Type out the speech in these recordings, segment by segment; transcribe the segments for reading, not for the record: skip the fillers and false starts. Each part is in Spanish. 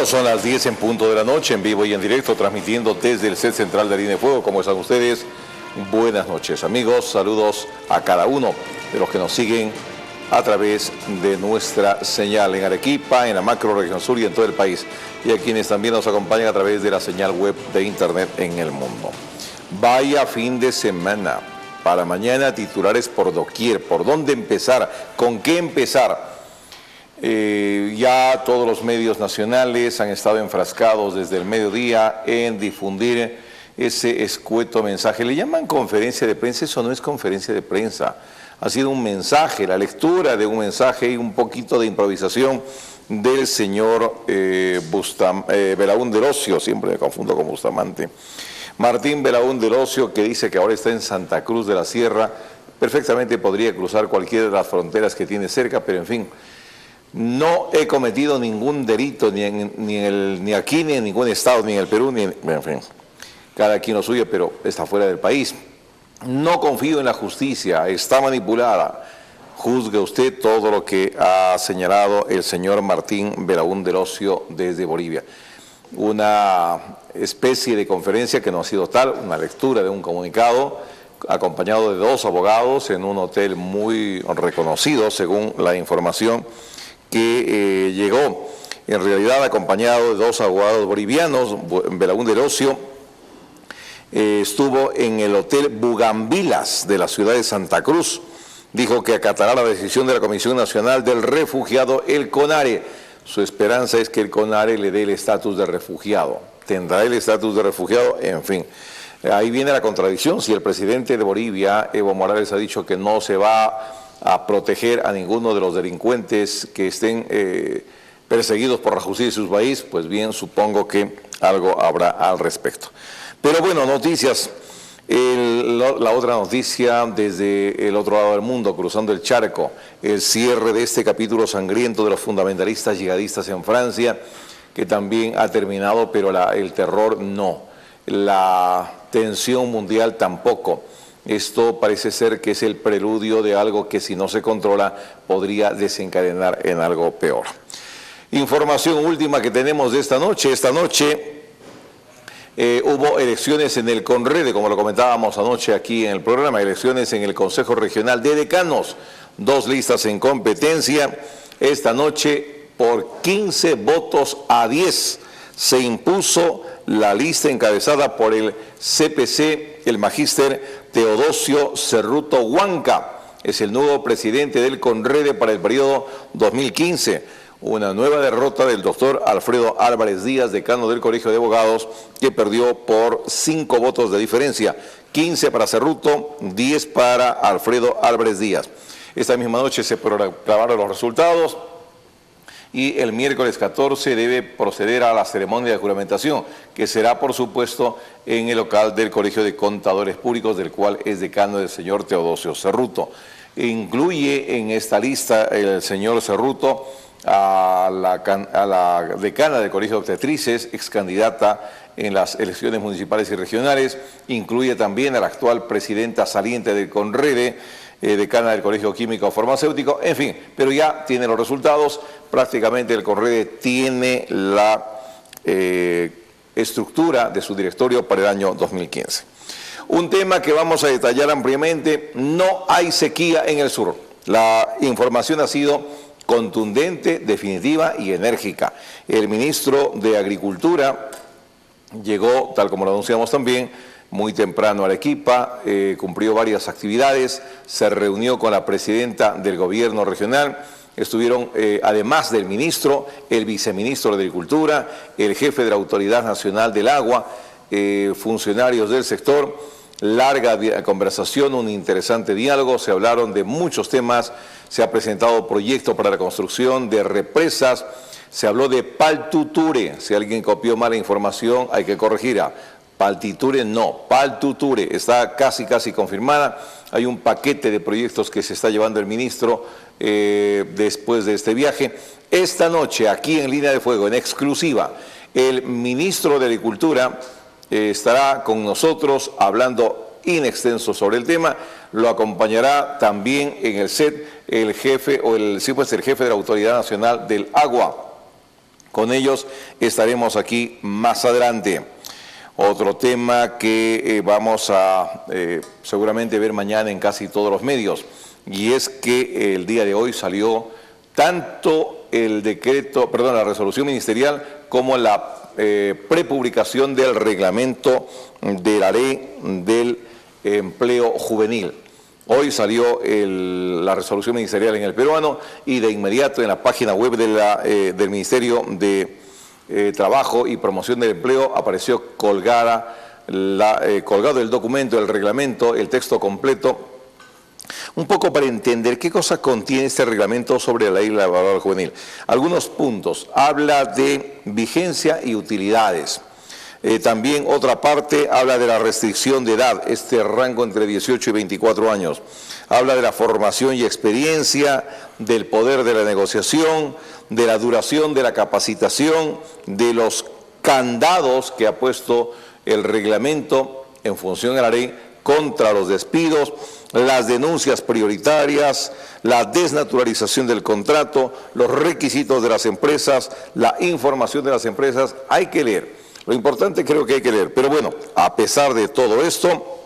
Son las 10 en punto de la noche, en vivo y en directo, transmitiendo desde el set central de Línea de Fuego. ¿Cómo están ustedes? Buenas noches, amigos. Saludos a cada uno de los que nos siguen a través de nuestra señal en Arequipa, en la macro región sur y en todo el país. Y a quienes también nos acompañan a través de la señal web de internet en el mundo. Vaya fin de semana. Para mañana titulares por doquier. ¿Por dónde empezar? ¿Con qué empezar? Ya todos los medios nacionales han estado enfrascados desde el mediodía en difundir ese escueto mensaje. Le llaman conferencia de prensa, eso no es conferencia de prensa. Ha sido un mensaje, la lectura de un mensaje y un poquito de improvisación del señor Belaún del Ocio, siempre me confundo con Bustamante. Martín Belaún del Ocio, que dice que ahora está en Santa Cruz de la Sierra, perfectamente podría cruzar cualquiera de las fronteras que tiene cerca, pero en fin. No he cometido ningún delito ni aquí, ni en ningún estado, ni en el Perú, en fin, cada quien lo suyo, pero está fuera del país. No confío en la justicia, está manipulada. Juzgue usted todo lo que ha señalado el señor Martín Belaún del Ocio desde Bolivia. Una especie de conferencia que no ha sido tal, una lectura de un comunicado acompañado de dos abogados en un hotel muy reconocido, según la información que llegó, en realidad acompañado de dos abogados bolivianos. Belaún del Ocio estuvo en el Hotel Bugambilas de la ciudad de Santa Cruz. Dijo que acatará la decisión de la Comisión Nacional del Refugiado, el CONARE. Su esperanza es que el CONARE le dé el estatus de refugiado. ¿Tendrá el estatus de refugiado? En fin, ahí viene la contradicción. Si el presidente de Bolivia, Evo Morales, ha dicho que no se va a proteger a ninguno de los delincuentes que estén perseguidos por la justicia de su país, pues bien, supongo que algo habrá al respecto. Pero bueno, noticias. La otra noticia desde el otro lado del mundo, cruzando el charco, el cierre de este capítulo sangriento de los fundamentalistas yihadistas en Francia, que también ha terminado, pero el terror no, la tensión mundial tampoco. Esto parece ser que es el preludio de algo que, si no se controla, podría desencadenar en algo peor. Información última que tenemos de esta noche. Esta noche hubo elecciones en el CONREDE, como lo comentábamos anoche aquí en el programa, elecciones en el Consejo Regional de Decanos. Dos listas en competencia. Esta noche, por 15 votos a 10, se impuso la lista encabezada por el CPC, el magíster Teodosio Cerruto Huanca. Es el nuevo presidente del CONREDE para el periodo 2015. Una nueva derrota del doctor Alfredo Álvarez Díaz, decano del Colegio de Abogados, que perdió por 5 votos de diferencia. 15 para Cerruto, 10 para Alfredo Álvarez Díaz. Esta misma noche se proclamaron los resultados y el miércoles 14 debe proceder a la ceremonia de juramentación, que será, por supuesto, en el local del Colegio de Contadores Públicos, del cual es decano el señor Teodosio Cerruto. Incluye en esta lista el señor Cerruto a la decana del Colegio de Obstetrices, ex candidata en las elecciones municipales y regionales. Incluye también a la actual presidenta saliente del CONREDE, decana del Colegio Químico Farmacéutico, en fin, pero ya tiene los resultados. Prácticamente el CONREDE tiene la estructura de su directorio para el año 2015. Un tema que vamos a detallar ampliamente: no hay sequía en el sur. La información ha sido contundente, definitiva y enérgica. El ministro de Agricultura llegó, tal como lo anunciamos también, muy temprano a Arequipa, cumplió varias actividades, se reunió con la presidenta del gobierno regional. Estuvieron, además del ministro, el viceministro de Agricultura, el jefe de la Autoridad Nacional del Agua, funcionarios del sector. Larga conversación, un interesante diálogo, se hablaron de muchos temas, se ha presentado proyecto para la construcción de represas, se habló de Paltuture. Si alguien copió mala información, hay que corregirla. Paltiture no, Paltuture está casi confirmada. Hay un paquete de proyectos que se está llevando el ministro después de este viaje. Esta noche, aquí en Línea de Fuego, en exclusiva, el ministro de Agricultura estará con nosotros hablando in extenso sobre el tema. Lo acompañará también en el set el jefe de la Autoridad Nacional del Agua, Con ellos estaremos aquí más adelante. Otro tema que vamos a seguramente ver mañana en casi todos los medios, y es que el día de hoy salió tanto el decreto, perdón, la resolución ministerial como la prepublicación del reglamento de la ley del empleo juvenil. Hoy salió la resolución ministerial en El Peruano y de inmediato en la página web de del Ministerio de Trabajo y Promoción del Empleo apareció colgado el documento, el reglamento, el texto completo, un poco para entender qué cosa contiene este reglamento sobre la ley laboral juvenil. Algunos puntos. Habla de vigencia y utilidades. También otra parte habla de la restricción de edad, este rango entre 18 y 24 años. Habla de la formación y experiencia, del poder de la negociación, de la duración de la capacitación, de los candados que ha puesto el reglamento en función de la ley contra los despidos, las denuncias prioritarias, la desnaturalización del contrato, los requisitos de las empresas, la información de las empresas. Hay que leer. Lo importante creo que hay que leer. Pero bueno, a pesar de todo esto,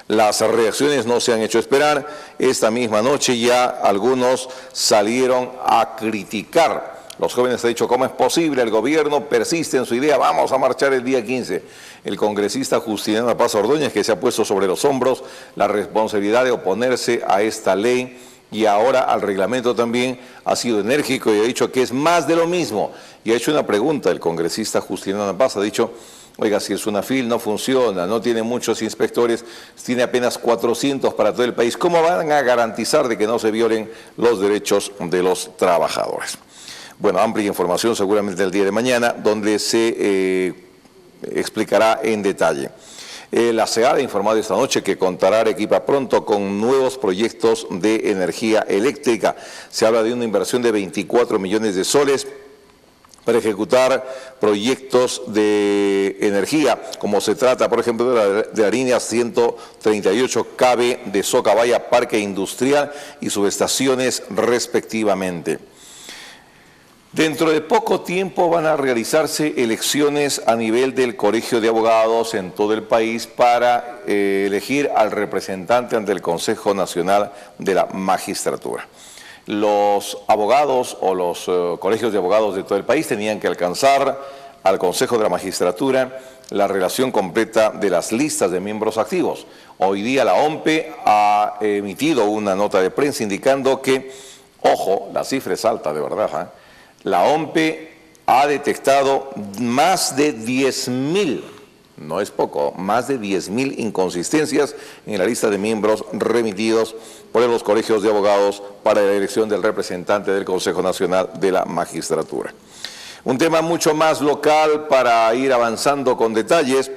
las reacciones no se han hecho esperar. Esta misma noche ya algunos salieron a criticar. Los jóvenes han dicho, ¿cómo es posible? El gobierno persiste en su idea, vamos a marchar el día 15. El congresista Justiniano Paz Ordóñez, que se ha puesto sobre los hombros la responsabilidad de oponerse a esta ley y ahora al reglamento también, ha sido enérgico y ha dicho que es más de lo mismo. Y ha hecho una pregunta, el congresista Justiniano Paz ha dicho, oiga, si el SUNAFIL no funciona, no tiene muchos inspectores, tiene apenas 400 para todo el país, ¿cómo van a garantizar de que no se violen los derechos de los trabajadores? Bueno, amplia información seguramente el día de mañana, donde se explicará en detalle. La SEAD ha informado esta noche que contará Arequipa pronto con nuevos proyectos de energía eléctrica. Se habla de una inversión de 24 millones de soles para ejecutar proyectos de energía, como se trata, por ejemplo, de la línea 138 KB de Socabaya Parque Industrial y subestaciones respectivamente. Dentro de poco tiempo van a realizarse elecciones a nivel del Colegio de Abogados en todo el país para elegir al representante ante el Consejo Nacional de la Magistratura. Los abogados o los colegios de abogados de todo el país tenían que alcanzar al Consejo de la Magistratura la relación completa de las listas de miembros activos. Hoy día la OMPE ha emitido una nota de prensa indicando que, ojo, la cifra es alta de verdad, la OMPE ha detectado más de 10.000, no es poco, más de 10.000 inconsistencias en la lista de miembros remitidos por los colegios de abogados para la elección del representante del Consejo Nacional de la Magistratura. Un tema mucho más local para ir avanzando con detalles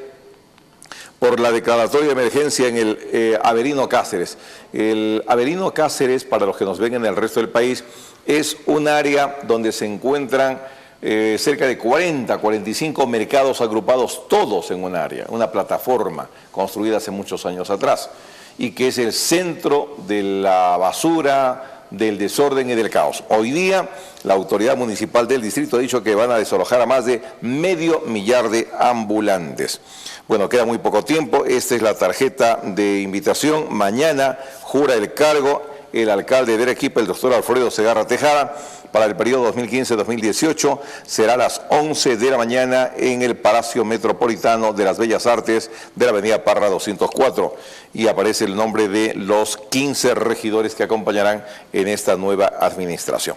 por la declaratoria de emergencia en el Averino Cáceres. El Averino Cáceres, para los que nos ven en el resto del país, es un área donde se encuentran cerca de 45 mercados agrupados todos en un área, una plataforma construida hace muchos años atrás y que es el centro de la basura, del desorden y del caos. Hoy día la autoridad municipal del distrito ha dicho que van a desalojar a más de 500.000 de ambulantes. Bueno, queda muy poco tiempo, esta es la tarjeta de invitación. Mañana jura el cargo el alcalde de Arequipa, el doctor Alfredo Segarra Tejada, para el periodo 2015-2018, será a las 11 de la mañana en el Palacio Metropolitano de las Bellas Artes de la avenida Parra 204. Y aparece el nombre de los 15 regidores que acompañarán en esta nueva administración.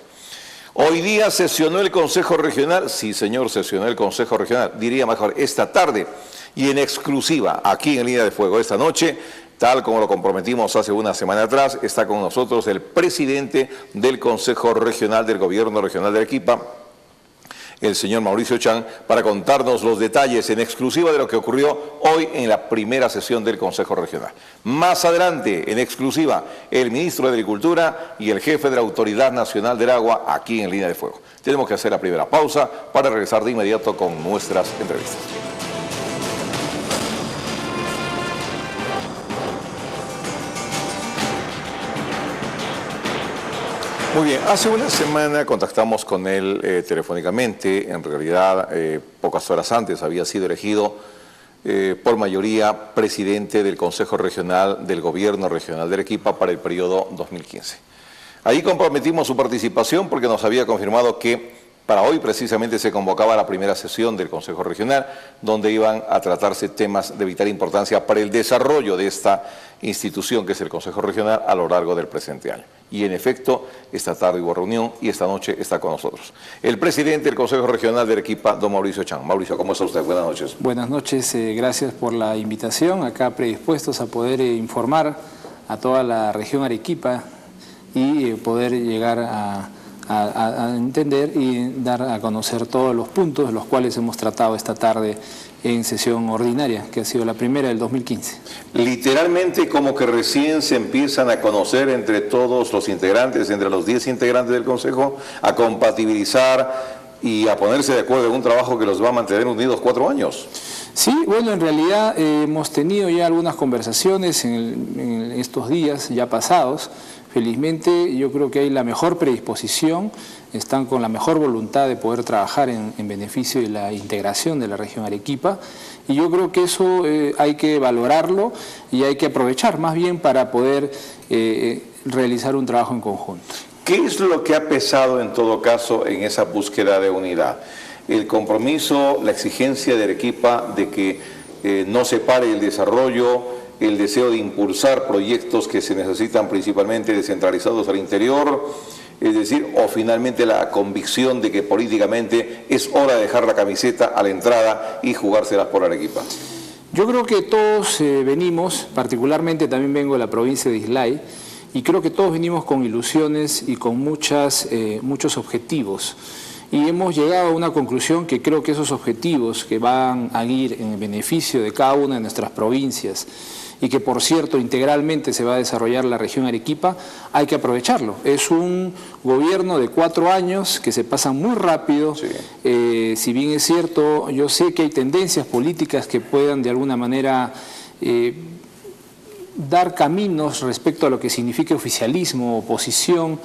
Hoy día sesionó el Consejo Regional, sí señor, sesionó el Consejo Regional, diría mejor, esta tarde, y en exclusiva, aquí en Línea de Fuego, esta noche, tal como lo comprometimos hace una semana atrás, está con nosotros el presidente del Consejo Regional del Gobierno Regional de Arequipa, el señor Mauricio Chan, para contarnos los detalles en exclusiva de lo que ocurrió hoy en la primera sesión del Consejo Regional. Más adelante, en exclusiva, el ministro de Agricultura y el jefe de la Autoridad Nacional del Agua, aquí en Línea de Fuego. Tenemos que hacer la primera pausa para regresar de inmediato con nuestras entrevistas. Muy bien, hace una semana contactamos con él telefónicamente. En realidad, pocas horas antes había sido elegido por mayoría presidente del Consejo Regional del Gobierno Regional de Arequipa para el periodo 2015. Ahí comprometimos su participación porque nos había confirmado que para hoy precisamente se convocaba la primera sesión del Consejo Regional, donde iban a tratarse temas de vital importancia para el desarrollo de esta institución que es el Consejo Regional a lo largo del presente año. Y en efecto, esta tarde hubo reunión y esta noche está con nosotros el presidente del Consejo Regional de Arequipa, don Mauricio Chan. Mauricio, ¿cómo está usted? Buenas noches. Buenas noches, gracias por la invitación. Acá predispuestos a poder informar a toda la región Arequipa y poder llegar a entender y dar a conocer todos los puntos de los cuales hemos tratado esta tarde en sesión ordinaria, que ha sido la primera del 2015. Literalmente como que recién se empiezan a conocer entre todos los integrantes, entre los 10 integrantes del Consejo, a compatibilizar y a ponerse de acuerdo en un trabajo que los va a mantener unidos 4 años. Sí, bueno, en realidad hemos tenido ya algunas conversaciones en estos días ya pasados. Felizmente yo creo que hay la mejor predisposición, están con la mejor voluntad de poder trabajar en beneficio de la integración de la región Arequipa, y yo creo que eso hay que valorarlo y hay que aprovechar más bien para poder realizar un trabajo en conjunto. ¿Qué es lo que ha pesado en todo caso en esa búsqueda de unidad? El compromiso, la exigencia de Arequipa de que no se pare el desarrollo, el deseo de impulsar proyectos que se necesitan principalmente descentralizados al interior, es decir, o finalmente la convicción de que políticamente es hora de dejar la camiseta a la entrada y jugárselas por Arequipa. Yo creo que todos venimos, particularmente también vengo de la provincia de Islay, y creo que todos venimos con ilusiones y con muchos objetivos. Y hemos llegado a una conclusión que creo que esos objetivos que van a ir en beneficio de cada una de nuestras provincias y que, por cierto, integralmente se va a desarrollar la región Arequipa, hay que aprovecharlo. Es un gobierno de 4 años que se pasa muy rápido. Sí. Si bien es cierto, yo sé que hay tendencias políticas que puedan de alguna manera dar caminos respecto a lo que significa oficialismo, oposición.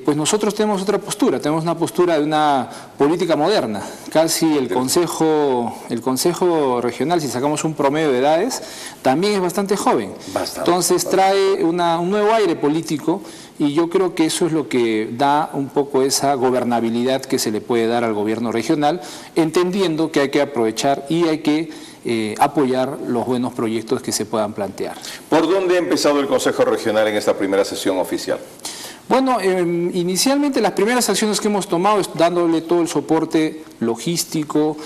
Pues nosotros tenemos otra postura, tenemos una postura de una política moderna. Casi el Consejo Regional, si sacamos un promedio de edades, también es bastante joven. Entonces trae un nuevo aire político y yo creo que eso es lo que da un poco esa gobernabilidad que se le puede dar al gobierno regional, entendiendo que hay que aprovechar y hay que apoyar los buenos proyectos que se puedan plantear. ¿Por dónde ha empezado el Consejo Regional en esta primera sesión oficial? Bueno, inicialmente las primeras acciones que hemos tomado es dándole todo el soporte logístico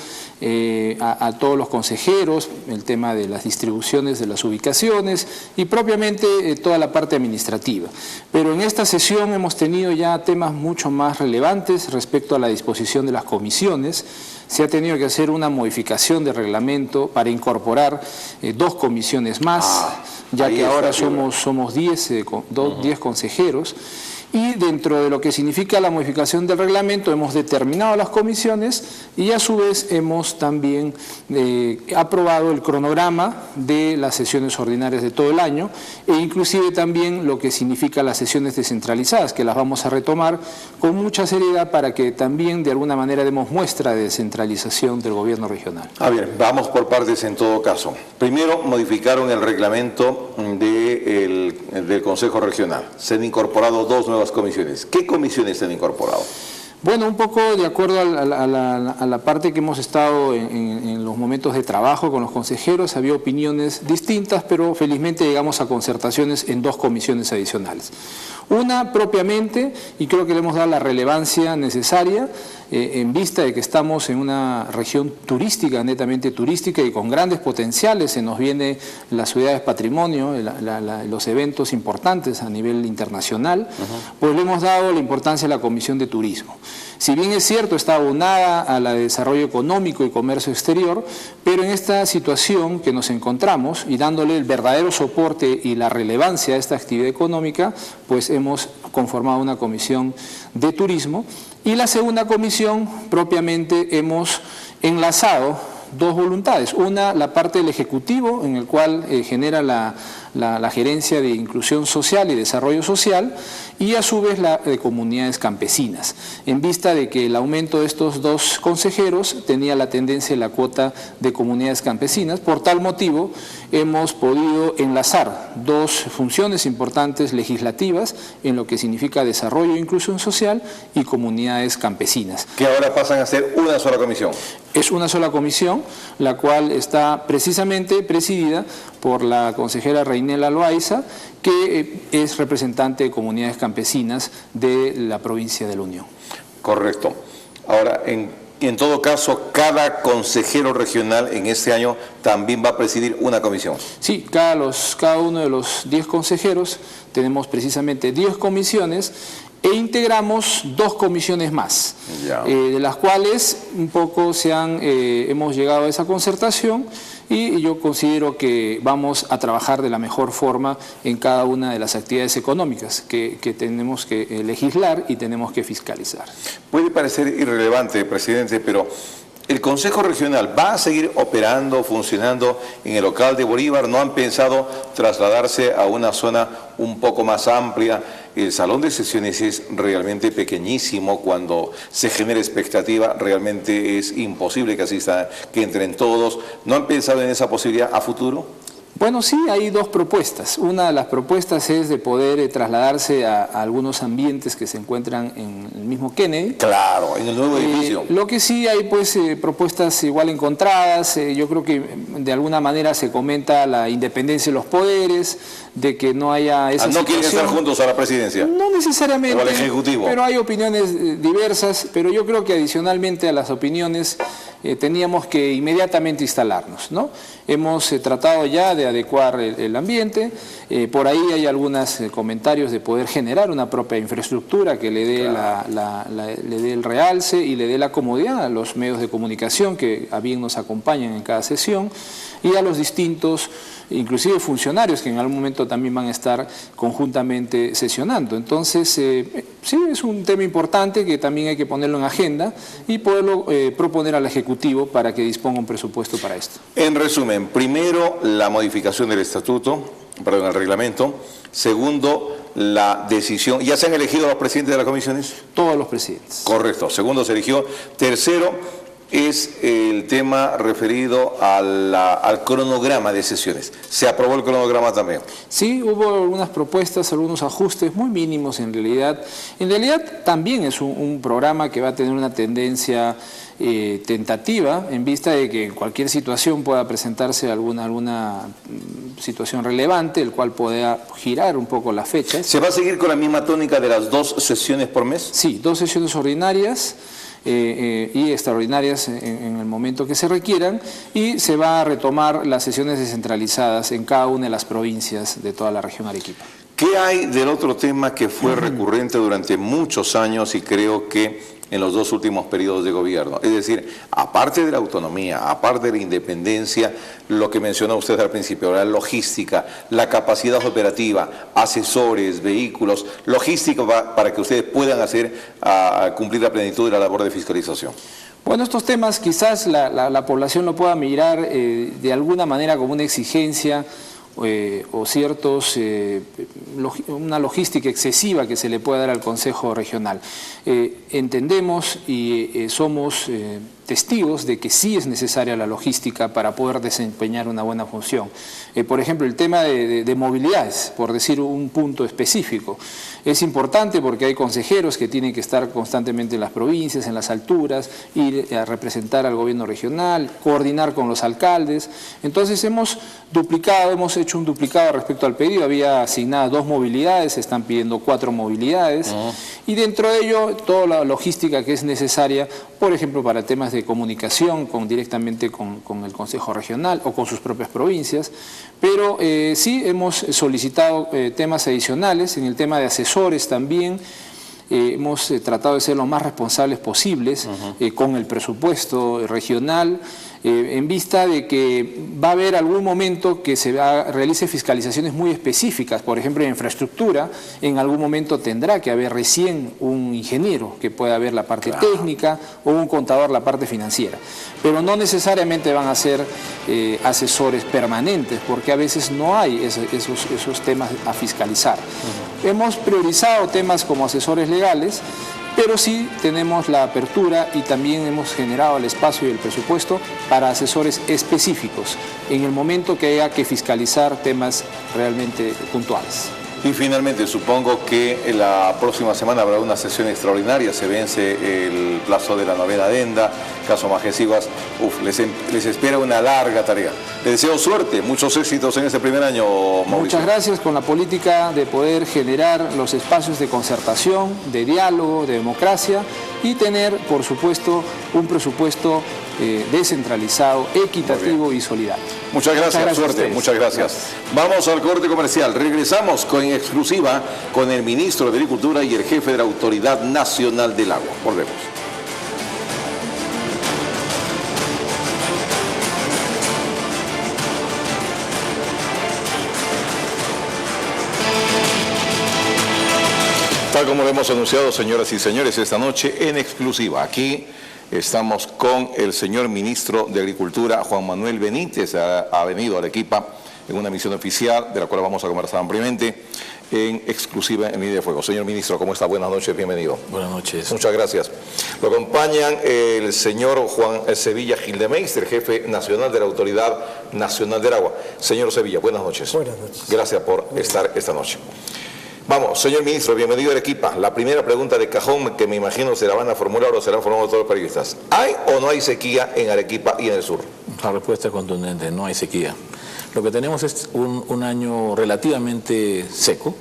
a todos los consejeros, el tema de las distribuciones de las ubicaciones y propiamente toda la parte administrativa. Pero en esta sesión hemos tenido ya temas mucho más relevantes respecto a la disposición de las comisiones. Se ha tenido que hacer una modificación de reglamento para incorporar 2 comisiones más, ya que ahora somos 10 consejeros. Y dentro de lo que significa la modificación del reglamento hemos determinado las comisiones y a su vez hemos también aprobado el cronograma de las sesiones ordinarias de todo el año e inclusive también lo que significa las sesiones descentralizadas, que las vamos a retomar con mucha seriedad para que también de alguna manera demos muestra de descentralización del gobierno regional. Bien, vamos por partes en todo caso. Primero, modificaron el reglamento del Consejo Regional. Se han incorporado 2 nuevas comisiones. ¿Qué comisiones se han incorporado? Bueno, un poco de acuerdo a la parte que hemos estado en los momentos de trabajo con los consejeros, había opiniones distintas, pero felizmente llegamos a concertaciones en 2 comisiones adicionales. Una propiamente, y creo que le hemos dado la relevancia necesaria, en vista de que estamos en una región turística, netamente turística y con grandes potenciales, se nos viene las ciudades patrimonio, los eventos importantes a nivel internacional, pues le hemos dado la importancia a la Comisión de Turismo. Si bien es cierto, está abonada a la de desarrollo económico y comercio exterior, pero en esta situación que nos encontramos y dándole el verdadero soporte y la relevancia a esta actividad económica, pues hemos conformado una comisión de turismo. Y la segunda comisión, propiamente, hemos enlazado dos voluntades. Una, la parte del Ejecutivo, en el cual genera la Gerencia de Inclusión Social y Desarrollo Social, y a su vez la de comunidades campesinas, en vista de que el aumento de estos dos consejeros tenía la tendencia de la cuota de comunidades campesinas. Por tal motivo, hemos podido enlazar dos funciones importantes legislativas en lo que significa desarrollo e inclusión social y comunidades campesinas. Que ahora pasan a ser una sola comisión. Es una sola comisión, la cual está precisamente presidida por la consejera Reinela Loaiza, que es representante de comunidades campesinas de la provincia de La Unión. Correcto. Ahora, en todo caso, cada consejero regional en este año también va a presidir una comisión. Sí, cada uno de los 10 consejeros tenemos precisamente 10 comisiones e integramos 2 comisiones más, de las cuales un poco hemos llegado a esa concertación, y yo considero que vamos a trabajar de la mejor forma en cada una de las actividades económicas que tenemos que legislar y tenemos que fiscalizar. Puede parecer irrelevante, presidente, pero ¿el Consejo Regional va a seguir operando, funcionando en el local de Bolívar? ¿No han pensado trasladarse a una zona un poco más amplia? El salón de sesiones es realmente pequeñísimo. Cuando se genera expectativa, realmente es imposible que entren todos. ¿No han pensado en esa posibilidad a futuro? Bueno, sí, hay 2 propuestas. Una de las propuestas es de poder trasladarse a algunos ambientes que se encuentran en el mismo Kennedy. Claro, en el nuevo edificio. Lo que sí hay, pues, propuestas igual encontradas. Yo creo que de alguna manera se comenta la independencia de los poderes, de que no haya esa ¿No quieren estar juntos a la presidencia? No necesariamente. ¿O al Ejecutivo? Pero hay opiniones diversas, pero yo creo que adicionalmente a las opiniones teníamos que inmediatamente instalarnos, ¿no? Hemos tratado ya de adecuar el ambiente. Por ahí hay algunos comentarios de poder generar una propia infraestructura que le dé, le dé el realce y le dé la comodidad a los medios de comunicación que a bien nos acompañan en cada sesión, y a los distintos, inclusive funcionarios que en algún momento también van a estar conjuntamente sesionando. Entonces, sí, es un tema importante que también hay que ponerlo en agenda y poderlo proponer al Ejecutivo para que disponga un presupuesto para esto. En resumen, primero, la modificación del el reglamento. Segundo, la decisión. ¿Ya se han elegido los presidentes de las comisiones? Todos los presidentes. Correcto. Segundo, se eligió. Tercero, es el tema referido al cronograma de sesiones. ¿Se aprobó el cronograma también? Sí, hubo algunas propuestas, algunos ajustes muy mínimos en realidad. En realidad también es un programa que va a tener una tendencia tentativa, en vista de que en cualquier situación pueda presentarse alguna situación relevante, el cual pueda girar un poco las fechas. ¿Se va a seguir con la misma tónica de las 2 sesiones por mes? Sí, 2 sesiones ordinarias y extraordinarias en el momento que se requieran, y se va a retomar las sesiones descentralizadas en cada una de las provincias de toda la región Arequipa. ¿Qué hay del otro tema que fue recurrente durante muchos años y creo que en los 2 últimos periodos de gobierno? Es decir, aparte de la autonomía, aparte de la independencia, lo que mencionó usted al principio, la logística, la capacidad operativa, asesores, vehículos, logística para que ustedes puedan cumplir a plenitud de la labor de fiscalización. Bueno, estos temas quizás la población lo pueda mirar de alguna manera como una exigencia o una logística excesiva que se le puede dar al Consejo Regional. Entendemos y somos testigos de que sí es necesaria la logística para poder desempeñar una buena función. Por ejemplo, el tema de movilidades, por decir un punto específico, es importante porque hay consejeros que tienen que estar constantemente en las provincias, en las alturas, ir a representar al gobierno regional, coordinar con los alcaldes. Entonces hemos hecho un duplicado respecto al pedido. Había asignadas 2 movilidades, se están pidiendo 4 movilidades, y dentro de ello toda la logística que es necesaria, por ejemplo, para temas de comunicación directamente con el Consejo Regional o con sus propias provincias. Pero sí hemos solicitado temas adicionales. En el tema de asesores también hemos tratado de ser lo más responsables posibles con el presupuesto regional. en vista de que va a haber algún momento que realice fiscalizaciones muy específicas, por ejemplo en infraestructura, en algún momento tendrá que haber recién un ingeniero que pueda ver la parte técnica o un contador la parte financiera, pero no necesariamente van a ser asesores permanentes, porque a veces no hay esos temas a fiscalizar. Hemos priorizado temas como asesores legales, pero sí tenemos la apertura y también hemos generado el espacio y el presupuesto para asesores específicos en el momento que haya que fiscalizar temas realmente puntuales. Y finalmente, supongo que la próxima semana habrá una sesión extraordinaria, se vence el plazo de la novena adenda, caso Majesiguas. Les espera una larga tarea. Les deseo suerte, muchos éxitos en este primer año, Mauricio. Muchas gracias, con la política de poder generar los espacios de concertación, de diálogo, de democracia y tener, por supuesto, un presupuesto descentralizado, equitativo y solidario. Muchas gracias, suerte, muchas gracias. Vamos al corte comercial, regresamos en exclusiva con el ministro de Agricultura y el jefe de la Autoridad Nacional del Agua. Volvemos. Tal como lo hemos anunciado, señoras y señores, esta noche en exclusiva, aquí estamos con el señor ministro de Agricultura, Juan Manuel Benítez. Ha venido a Arequipa en una misión oficial, de la cual vamos a conversar ampliamente, en exclusiva en Línea de Fuego. Señor ministro, ¿cómo está? Buenas noches, bienvenido. Buenas noches. Muchas gracias. Lo acompañan el señor Juan Sevilla Gildemeister, jefe nacional de la Autoridad Nacional del Agua. Señor Sevilla, buenas noches. Buenas noches. Gracias por estar esta noche. Vamos, señor ministro, bienvenido a Arequipa. La primera pregunta de cajón que me imagino se la van a formular o se la han formulado todos los periodistas. ¿Hay o no hay sequía en Arequipa y en el sur? La respuesta es contundente, no hay sequía. Lo que tenemos es un año relativamente seco.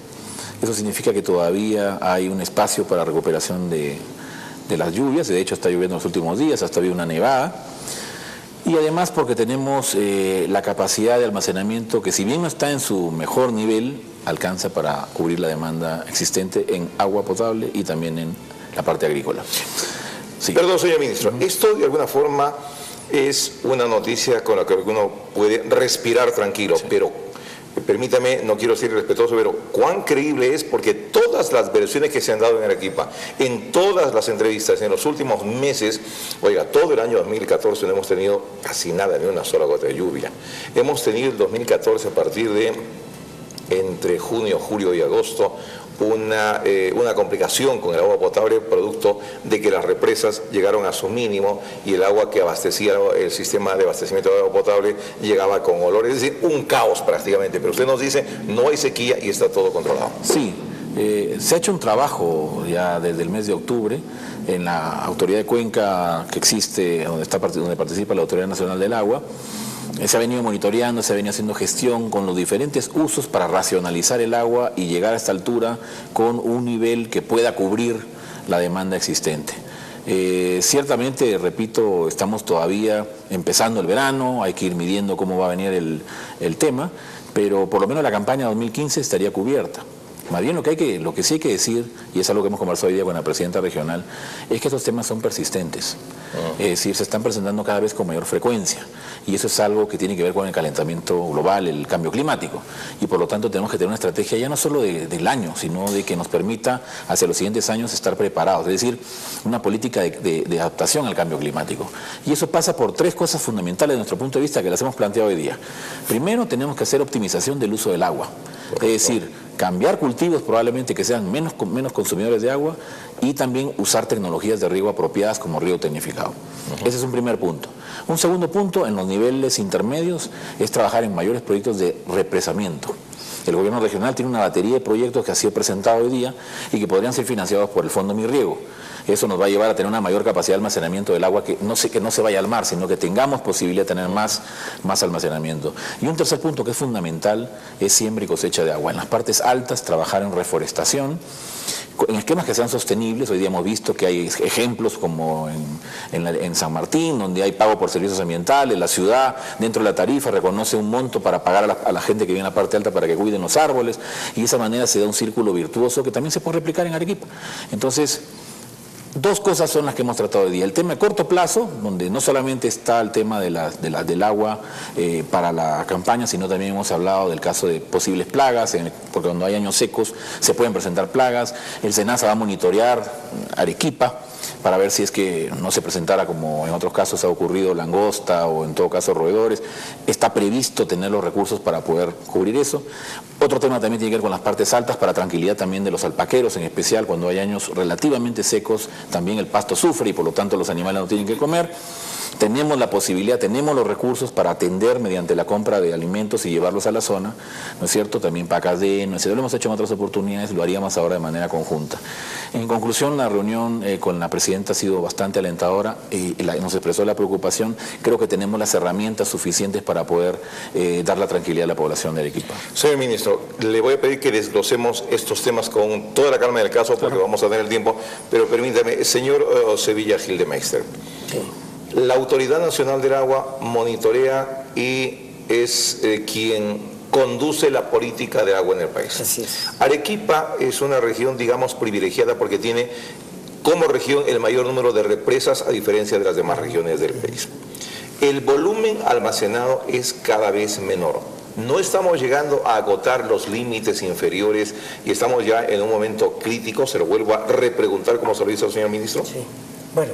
Eso significa que todavía hay un espacio para recuperación de las lluvias. De hecho, está lloviendo en los últimos días, hasta había una nevada. Y además porque tenemos la capacidad de almacenamiento que, si bien no está en su mejor nivel, alcanza para cubrir la demanda existente en agua potable y también en la parte agrícola. Sí. Perdón, señor ministro, esto de alguna forma es una noticia con la que uno puede respirar tranquilo, sí. Pero permítame, no quiero ser irrespetuoso, pero cuán creíble es, porque todas las versiones que se han dado en Arequipa, en todas las entrevistas, en los últimos meses, oiga, todo el año 2014 no hemos tenido casi nada, ni una sola gota de lluvia. Hemos tenido el 2014 a partir de entre junio, julio y agosto, una complicación con el agua potable producto de que las represas llegaron a su mínimo y el agua que abastecía el sistema de abastecimiento de agua potable llegaba con olor, es decir, un caos prácticamente. Pero usted nos dice, no hay sequía y está todo controlado. Sí, se ha hecho un trabajo ya desde el mes de octubre en la autoridad de Cuenca que existe, donde participa la Autoridad Nacional del Agua. Se ha venido monitoreando, se ha venido haciendo gestión con los diferentes usos para racionalizar el agua y llegar a esta altura con un nivel que pueda cubrir la demanda existente. Ciertamente, repito, estamos todavía empezando el verano, hay que ir midiendo cómo va a venir el tema, pero por lo menos la campaña 2015 estaría cubierta. Más bien lo que sí hay que decir, y es algo que hemos conversado hoy día con la presidenta regional, es que estos temas son persistentes. Es decir, se están presentando cada vez con mayor frecuencia. Y eso es algo que tiene que ver con el calentamiento global, el cambio climático. Y por lo tanto tenemos que tener una estrategia ya no solo del año, sino de que nos permita hacia los siguientes años estar preparados. Es decir, una política de adaptación al cambio climático. Y eso pasa por tres cosas fundamentales desde nuestro punto de vista que las hemos planteado hoy día. Primero, tenemos que hacer optimización del uso del agua. Es decir, cambiar cultivos probablemente que sean menos consumidores de agua y también usar tecnologías de riego apropiadas como riego tecnificado. Ese es un primer punto. Un segundo punto, en los niveles intermedios, es trabajar en mayores proyectos de represamiento. El gobierno regional tiene una batería de proyectos que ha sido presentado hoy día y que podrían ser financiados por el Fondo Mi Riego. Eso nos va a llevar a tener una mayor capacidad de almacenamiento del agua, que no se vaya al mar, sino que tengamos posibilidad de tener más almacenamiento. Y un tercer punto que es fundamental es siembra y cosecha de agua. En las partes altas, trabajar en reforestación, en esquemas que sean sostenibles. Hoy día hemos visto que hay ejemplos como en San Martín, donde hay pago por servicios ambientales. La ciudad, dentro de la tarifa, reconoce un monto para pagar a la gente que vive en la parte alta para que cuiden los árboles, y de esa manera se da un círculo virtuoso que también se puede replicar en Arequipa. Entonces, Dos cosas son las que hemos tratado hoy día. El tema de corto plazo, donde no solamente está el tema del agua para la campaña, sino también hemos hablado del caso de posibles plagas, porque cuando hay años secos se pueden presentar plagas. El SENASA va a monitorear Arequipa para ver si es que no se presentara, como en otros casos ha ocurrido, langosta o en todo caso roedores. Está previsto tener los recursos para poder cubrir eso. Otro tema también tiene que ver con las partes altas, para tranquilidad también de los alpaqueros, en especial cuando hay años relativamente secos, también el pasto sufre y por lo tanto los animales no tienen que comer. Tenemos la posibilidad, tenemos los recursos para atender mediante la compra de alimentos y llevarlos a la zona, ¿no es cierto? También Pacasden, ¿no es cierto? Lo hemos hecho en otras oportunidades, lo haríamos ahora de manera conjunta. En conclusión, la reunión con la presidenta ha sido bastante alentadora y nos expresó la preocupación. Creo que tenemos las herramientas suficientes para poder dar la tranquilidad a la población de Arequipa. Señor ministro, le voy a pedir que desglosemos estos temas con toda la calma del caso, porque vamos a tener el tiempo, pero permítame, señor Sevilla Gildemeister. Sí. La Autoridad Nacional del Agua monitorea y es quien conduce la política de agua en el país. Así es. Arequipa es una región, digamos, privilegiada porque tiene como región el mayor número de represas a diferencia de las demás regiones del país. El volumen almacenado es cada vez menor. No estamos llegando a agotar los límites inferiores y estamos ya en un momento crítico. Se lo vuelvo a repreguntar como se lo hizo el señor ministro. Sí. Bueno,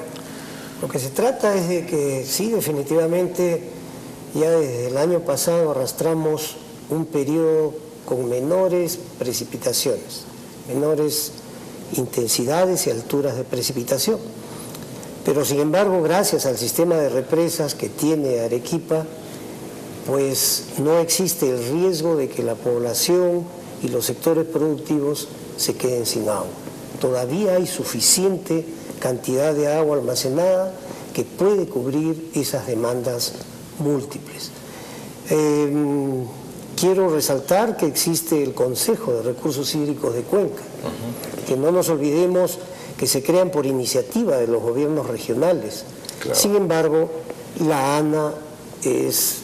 lo que se trata es de que sí, definitivamente, ya desde el año pasado arrastramos un periodo con menores precipitaciones, menores intensidades y alturas de precipitación. Pero sin embargo, gracias al sistema de represas que tiene Arequipa, pues no existe el riesgo de que la población y los sectores productivos se queden sin agua. Todavía hay suficiente cantidad de agua almacenada que puede cubrir esas demandas múltiples. Quiero resaltar que existe el Consejo de Recursos Hídricos de Cuenca, que no nos olvidemos que se crean por iniciativa de los gobiernos regionales. Claro. Sin embargo, la ANA es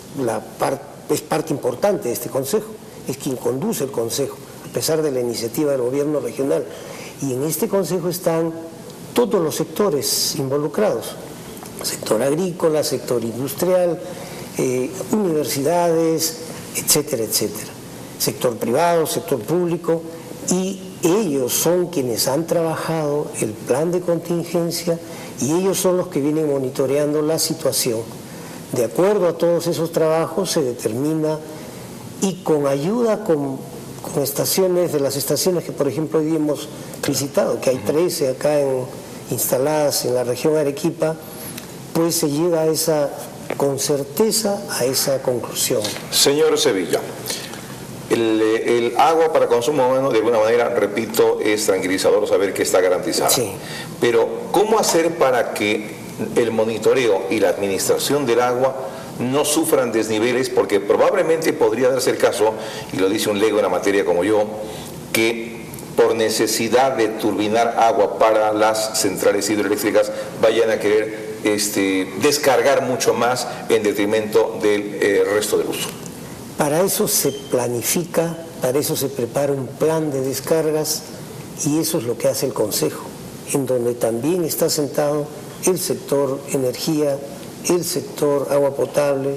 parte importante de este consejo, es quien conduce el consejo, a pesar de la iniciativa del gobierno regional. Y en este consejo están todos los sectores involucrados, sector agrícola, sector industrial, universidades, etcétera, etcétera, sector privado, sector público, y ellos son quienes han trabajado el plan de contingencia y ellos son los que vienen monitoreando la situación. De acuerdo a todos esos trabajos se determina, y con ayuda con estaciones, de las estaciones que por ejemplo hoy hemos visitado, que hay 13 acá instaladas en la región Arequipa, pues se llega con certeza a esa conclusión. Señor Sevilla, el agua para consumo humano, de alguna manera, repito, es tranquilizador saber que está garantizada. Sí. Pero, ¿cómo hacer para que el monitoreo y la administración del agua no sufran desniveles? Porque probablemente podría darse el caso, y lo dice un lego en la materia como yo, que por necesidad de turbinar agua para las centrales hidroeléctricas vayan a querer descargar mucho más en detrimento del resto del uso. Para eso se planifica, para eso se prepara un plan de descargas y eso es lo que hace el Consejo, en donde también está sentado el sector energía, el sector agua potable,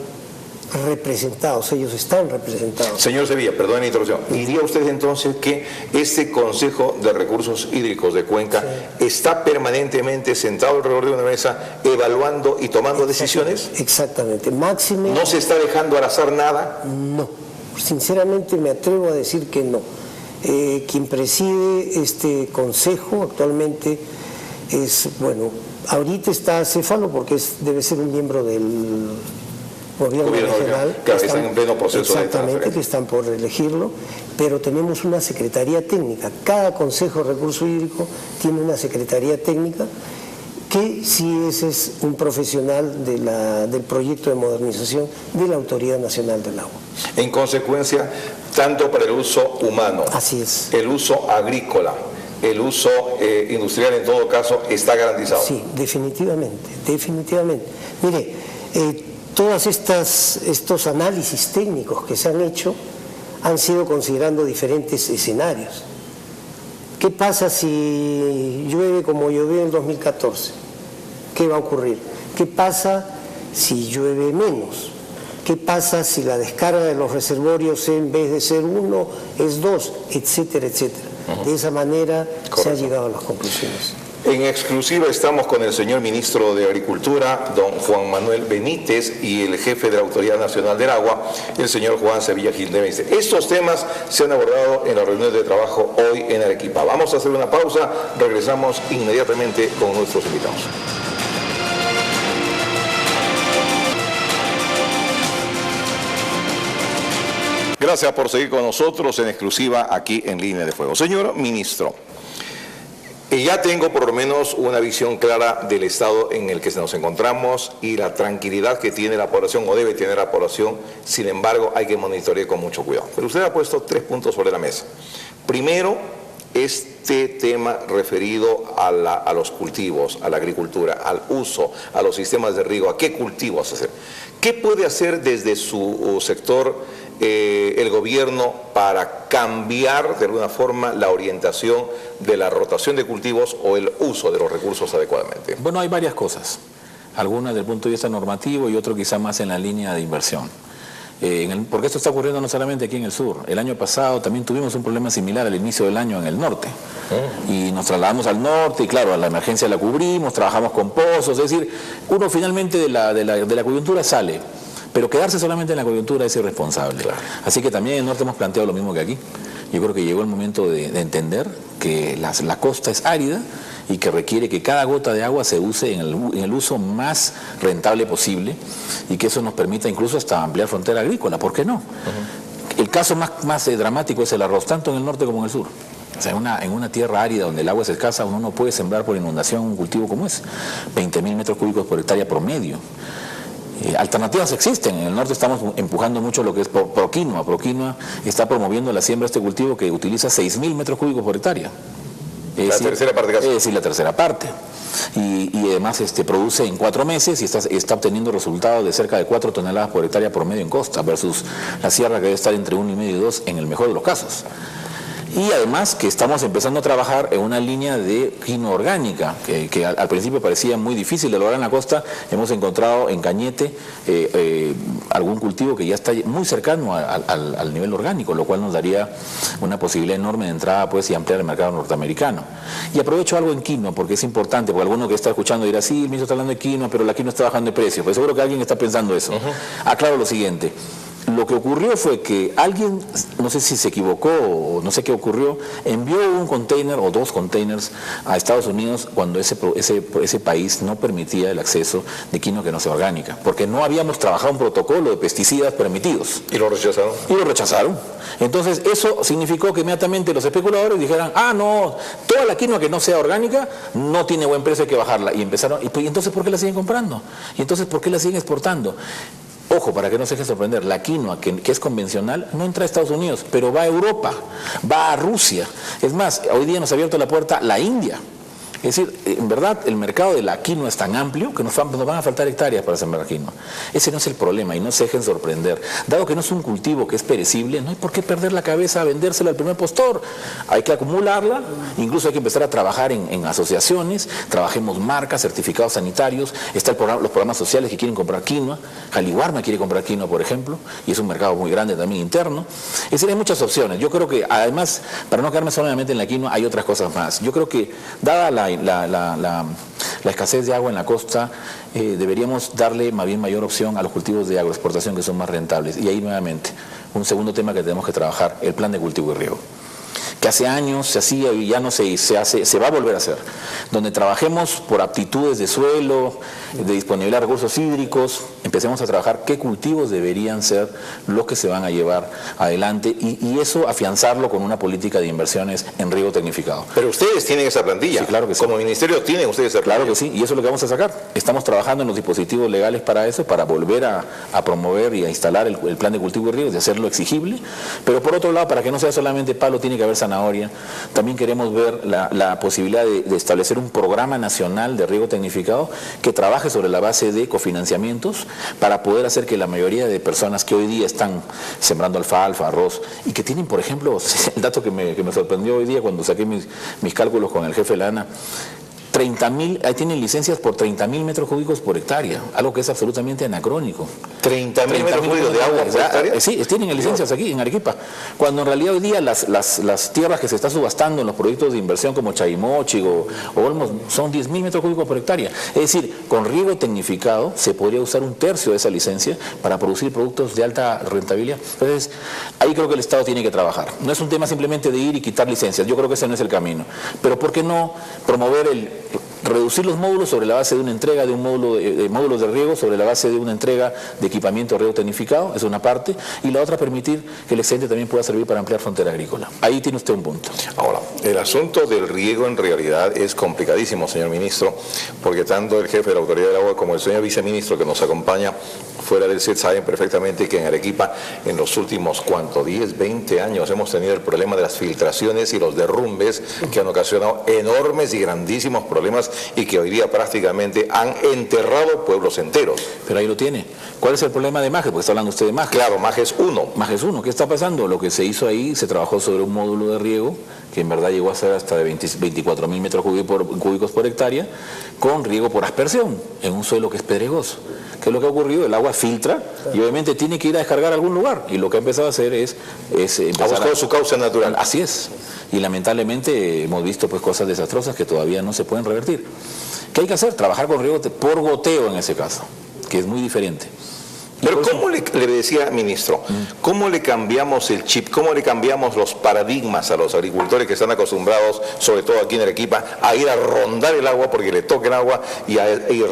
representados, ellos están representados. Señor Sevilla, perdón la interrupción, ¿diría usted entonces que este Consejo de Recursos Hídricos de Cuenca está permanentemente sentado alrededor de una mesa evaluando y tomando decisiones? Exactamente, máxime. ¿No se está dejando al azar nada? No, sinceramente me atrevo a decir que no. Quien preside este Consejo actualmente es, bueno, ahorita está Céfalo porque debe ser un miembro del Gobierno regional, claro, están en pleno proceso de transferencia. Exactamente, que están por elegirlo, pero tenemos una secretaría técnica. Cada Consejo de Recurso Hídrico tiene una secretaría técnica que sí es un profesional del proyecto de modernización de la Autoridad Nacional del Agua. En consecuencia, tanto para el uso humano, así es, el uso agrícola, el uso industrial en todo caso, está garantizado. Sí, definitivamente, definitivamente. Mire, todos estos análisis técnicos que se han hecho han sido considerando diferentes escenarios ¿Qué pasa si llueve como llovió en el 2014? ¿Qué va a ocurrir? ¿Qué pasa si llueve menos? ¿Qué pasa si la descarga de los reservorios en vez de ser 1 es 2? Etcétera, etcétera. De esa manera se ha llegado a las conclusiones. En exclusiva estamos con el señor ministro de Agricultura, don Juan Manuel Benítez, y el jefe de la Autoridad Nacional del Agua, el señor Juan Sevilla Gildemes. Estos temas se han abordado en la reunión de trabajo hoy en Arequipa. Vamos a hacer una pausa, regresamos inmediatamente con nuestros invitados. Gracias por seguir con nosotros en exclusiva aquí en Línea de Fuego. Señor ministro, ya tengo por lo menos una visión clara del estado en el que nos encontramos y la tranquilidad que tiene la población o debe tener la población. Sin embargo, hay que monitorear con mucho cuidado. Pero usted ha puesto 3 puntos sobre la mesa. Primero, este tema referido a los cultivos, a la agricultura, al uso, a los sistemas de riego, a qué cultivos hacer. ¿Qué puede hacer desde su sector el gobierno para cambiar de alguna forma la orientación de la rotación de cultivos o el uso de los recursos adecuadamente? Bueno, hay varias cosas, algunas desde el punto de vista normativo y otro quizá más en la línea de inversión. Porque esto está ocurriendo no solamente aquí en el sur. El año pasado también tuvimos un problema similar al inicio del año en el norte. Y nos trasladamos al norte y claro, a la emergencia la cubrimos, trabajamos con pozos. Es decir, uno finalmente de la coyuntura sale. Pero quedarse solamente en la coyuntura es irresponsable. Claro. Así que también en el norte hemos planteado lo mismo que aquí. Yo creo que llegó el momento de entender que la costa es árida y que requiere que cada gota de agua se use en el uso más rentable posible y que eso nos permita incluso hasta ampliar frontera agrícola. ¿Por qué no? El caso más dramático es el arroz, tanto en el norte como en el sur. O sea, en una tierra árida donde el agua es escasa, uno no puede sembrar por inundación un cultivo como ese. 20.000 metros cúbicos por hectárea promedio. Alternativas existen. En el norte estamos empujando mucho lo que es Proquinoa. Proquinoa está promoviendo la siembra de este cultivo que utiliza 6.000 metros cúbicos por hectárea. Tercera parte casi. Es decir, la tercera parte. Y además produce en 4 meses y está obteniendo resultados de cerca de 4 toneladas por hectárea promedio en costa, versus la sierra que debe estar entre 1,5 y 2 en el mejor de los casos. Y además que estamos empezando a trabajar en una línea de quinoa orgánica, que al principio parecía muy difícil de lograr en la costa. Hemos encontrado en Cañete algún cultivo que ya está muy cercano al nivel orgánico, lo cual nos daría una posibilidad enorme de entrada y ampliar el mercado norteamericano. Y aprovecho algo en quinoa porque es importante, porque alguno que está escuchando dirá, sí, el ministro está hablando de quinoa, pero la quinoa está bajando de precio. Pues seguro que alguien está pensando eso. Aclaro lo siguiente. Lo que ocurrió fue que alguien, no sé si se equivocó o no sé qué ocurrió, envió un container o 2 containers a Estados Unidos cuando ese país no permitía el acceso de quinoa que no sea orgánica, porque no habíamos trabajado un protocolo de pesticidas permitidos. ¿Y lo rechazaron? Y lo rechazaron. Entonces eso significó que inmediatamente los especuladores dijeran, no, toda la quinoa que no sea orgánica no tiene buen precio, hay que bajarla. Y empezaron, y entonces ¿por qué la siguen comprando? Y entonces ¿por qué la siguen exportando? Ojo, para que no se deje sorprender, la quinoa que es convencional no entra a Estados Unidos, pero va a Europa, va a Rusia. Es más, hoy día nos ha abierto la puerta la India. Es decir, en verdad el mercado de la quinoa es tan amplio que nos van a faltar hectáreas para sembrar quinoa. Ese no es el problema y no se dejen sorprender. Dado que no es un cultivo que es perecible, no hay por qué perder la cabeza a vendérsela al primer postor. Hay que acumularla, incluso hay que empezar a trabajar en asociaciones, trabajemos marcas, certificados sanitarios, están los programas sociales que quieren comprar quinoa, Jaliwarma quiere comprar quinoa, por ejemplo, y es un mercado muy grande también interno. Es decir, hay muchas opciones. Yo creo que además, para no quedarme solamente en la quinoa, hay otras cosas más. Yo creo que, dada la escasez de agua en la costa, deberíamos darle más bien mayor opción a los cultivos de agroexportación que son más rentables. Y ahí nuevamente, un segundo tema que tenemos que trabajar, el plan de cultivo y riego, que hace años se hacía y ya no se hace, se va a volver a hacer, donde trabajemos por aptitudes de suelo, de disponibilidad de recursos hídricos, empecemos a trabajar qué cultivos deberían ser los que se van a llevar adelante y eso afianzarlo con una política de inversiones en riego tecnificado. Pero ustedes tienen esa plantilla. Sí, claro que sí. Como ministerio tienen ustedes esa plantilla. Claro que sí, y eso es lo que vamos a sacar. Estamos trabajando en los dispositivos legales para eso, para volver a promover y a instalar el plan de cultivo y riego, de hacerlo exigible, pero por otro lado, para que no sea solamente palo, tiene que haber zanahoria Zanahoria, también queremos ver la posibilidad de establecer un programa nacional de riego tecnificado que trabaje sobre la base de cofinanciamientos para poder hacer que la mayoría de personas que hoy día están sembrando alfalfa, arroz, y que tienen, por ejemplo, el dato que me sorprendió hoy día cuando saqué mis cálculos con el jefe de la ANA, 30.000, ahí tienen licencias por 30.000 metros cúbicos por hectárea, algo que es absolutamente anacrónico. 30.000 metros cúbicos de agua por hectárea. Sí, tienen licencias aquí en Arequipa, cuando en realidad hoy día las tierras que se están subastando en los proyectos de inversión como Chaymochi o Olmos son 10.000 metros cúbicos por hectárea. Es decir, con riego tecnificado se podría usar 1/3 de esa licencia para producir productos de alta rentabilidad. Entonces, ahí creo que el Estado tiene que trabajar. No es un tema simplemente de ir y quitar licencias, yo creo que ese no es el camino. Pero ¿por qué no promover reducir los módulos sobre la base de una entrega de un módulo de módulos de riego, sobre la base de una entrega de equipamiento de riego tecnificado? Es una parte. Y la otra, permitir que el excedente también pueda servir para ampliar frontera agrícola. Ahí tiene usted un punto. Ahora, el asunto del riego en realidad es complicadísimo, señor ministro, porque tanto el jefe de la Autoridad del Agua como el señor viceministro que nos acompaña fuera del CET saben perfectamente que en Arequipa en los últimos, 10, 20 años hemos tenido el problema de las filtraciones y los derrumbes que han ocasionado enormes y grandísimos problemas y que hoy día prácticamente han enterrado pueblos enteros. Pero ahí lo tiene. ¿Cuál es el problema de Majes? Porque está hablando usted de Majes. Claro, Majes 1. Majes 1, ¿qué está pasando? Lo que se hizo ahí, se trabajó sobre un módulo de riego que en verdad llegó a ser hasta de 24.000 metros cúbicos por hectárea, con riego por aspersión, en un suelo que es pedregoso. ¿Qué es lo que ha ocurrido? El agua filtra y obviamente tiene que ir a descargar a algún lugar. Y lo que ha empezado a hacer es empezar a buscar su causa natural. Así es. Y lamentablemente hemos visto pues cosas desastrosas que todavía no se pueden revertir. ¿Qué hay que hacer? Trabajar con riego por goteo en ese caso, que es muy diferente. Pero ¿cómo le decía, ministro, cómo le cambiamos el chip, cómo le cambiamos los paradigmas a los agricultores que están acostumbrados, sobre todo aquí en Arequipa, a ir a rondar el agua porque le toquen agua y a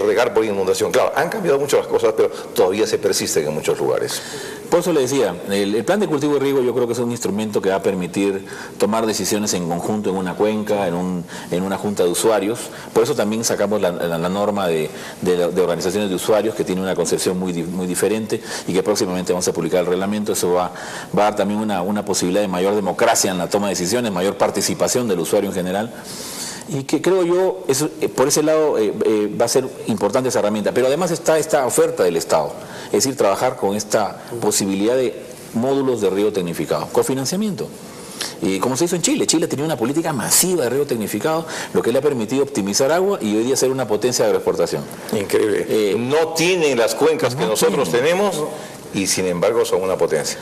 regar por inundación? Claro, han cambiado mucho las cosas, pero todavía se persisten en muchos lugares. Por eso le decía, el plan de cultivo y riego yo creo que es un instrumento que va a permitir tomar decisiones en conjunto en una cuenca, en una junta de usuarios. Por eso también sacamos la norma de organizaciones de usuarios, que tiene una concepción muy diferente y que próximamente vamos a publicar el reglamento. Eso va a dar también una posibilidad de mayor democracia en la toma de decisiones, mayor participación del usuario en general. Y que creo yo, por ese lado va a ser importante esa herramienta. Pero además está esta oferta del Estado, es decir, trabajar con esta posibilidad de módulos de riego tecnificado, cofinanciamiento. Y como se hizo en Chile, Chile tenía una política masiva de riego tecnificado, lo que le ha permitido optimizar agua y hoy día ser una potencia de agroexportación. Increíble. No tienen las cuencas que nosotros tenemos y sin embargo son una potencia.